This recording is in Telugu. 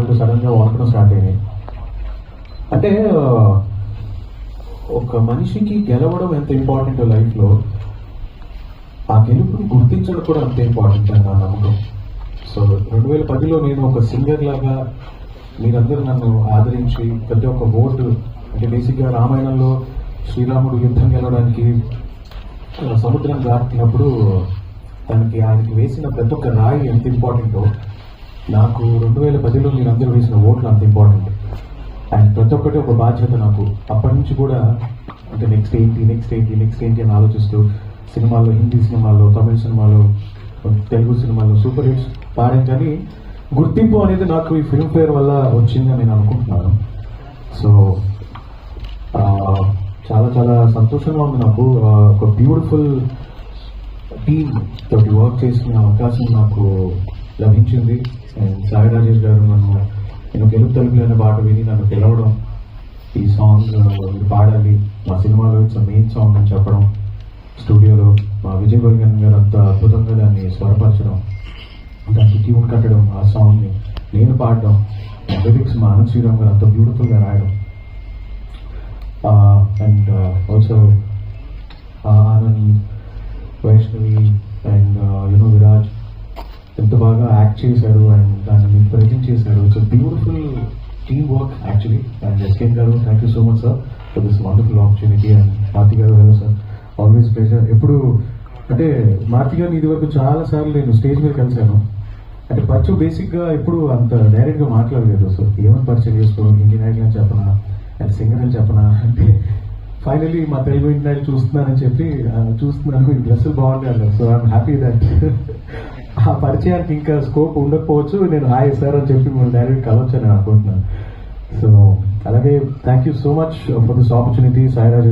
కాళ్ళు సడన్గా వణకడం స్టార్ట్ అయినాయి. అంటే ఒక మనిషికి గెలవడం ఎంత ఇంపార్టెంట్ లైఫ్లో, ఆ గెలుపుని గుర్తించడం కూడా అంత ఇంపార్టెంట్ అని నా నమ్మకం. సో 2010లో నేను ఒక సింగర్ లాగా మీరందరూ నన్ను ఆదరించి ప్రతి ఒక్క ఓటు, అంటే బేసిక్గా రామాయణంలో శ్రీరాముడు యుద్ధం గెలవడానికి సముద్రం దాటినప్పుడు ఆయనకి వేసిన ప్రతి ఒక్క రాయి ఎంత ఇంపార్టెంటో, నాకు 2010లో మీరందరూ వేసిన ఓట్లు అంత ఇంపార్టెంట్. అండ్ ప్రతి ఒక్కటి ఒక బాధ్యత నాకు. అప్పటి నుంచి కూడా అంటే నెక్స్ట్ ఏంటి అని ఆలోచిస్తూ సినిమాల్లో, హిందీ సినిమాల్లో, తమిళ సినిమాలో, తెలుగు సినిమాల్లో సూపర్ హిట్స్ పాడాను. కానీ గుర్తింపు అనేది నాకు ఈ ఫిల్మ్ఫేర్ వల్ల వచ్చిందని నేను అనుకుంటున్నాను. సో చాలా చాలా సంతోషంగా ఉంది నాకు. ఒక బ్యూటిఫుల్ టీమ్ తోటి వర్క్ చేసిన అవకాశం నాకు లభించింది. అండ్ సాయి రాజేష్ గారు నేను గెలుపు తలుపులు అనే పాట విని నన్ను పిలవడం, ఈ సాంగ్ మీరు పాడాలి మా సినిమాలో ఇట్స్ మెయిన్ సాంగ్ అని చెప్పడం, స్టూడియోలో మా విజయ్ బల్గన్ గారు అంత అద్భుతంగా దాన్ని స్వరపరచడం, దానికి ట్యూన్ కట్టడం, ఆ సాంగ్ని నేను పాడడం, లిరిక్స్ మా ఆనంద్ శ్రీరామ్ గారు అంత బ్యూటిఫుల్గా రాయడం, and also Anand, Vaishnavi and Viraj ఎంత బాగా యాక్ట్ చేశారు అండ్ దాన్ని మీరు ప్రజెంట్ చేశారు. It's beautiful team work actually. And ఎస్కేన్ గారు, thank you so much sir for this wonderful opportunity. And Maruti గారు, హలో సార్, ఆల్వేస్ ప్లేజర్. ఎప్పుడు అంటే మారుతి గారిని ఇది వరకు చాలాసార్లు నేను స్టేజ్ మీద కలిశాను. అంటే పరిచయం బేసిక్గా ఎప్పుడు అంత డైరెక్ట్గా మాట్లాడలేదు. సో ఏమని పరిచయం చేసుకోవడం, ఇండియన్ ఐడల్ అని చెప్పనా, అండ్ సింగర్ అని చెప్పనా అంటే ఫైనలీ మా తెలుగు ఇండియన్ ఐడల్ చూస్తున్నానని చెప్పి చూస్తున్నాను, ఈ డ్రెస్సులు బాగుంటాయి అన్నారు. సో ఐఎమ్ హ్యాపీ దట్ ఆ పరిచయానికి ఇంకా స్కోప్ ఉండకపోవచ్చు, నేను హాయ్ సార్ అని చెప్పి మనం డైరెక్ట్ కలవచ్చు అని అనుకుంటున్నాను. సో అలాగే thank you so much for this opportunity Sai Rajesh.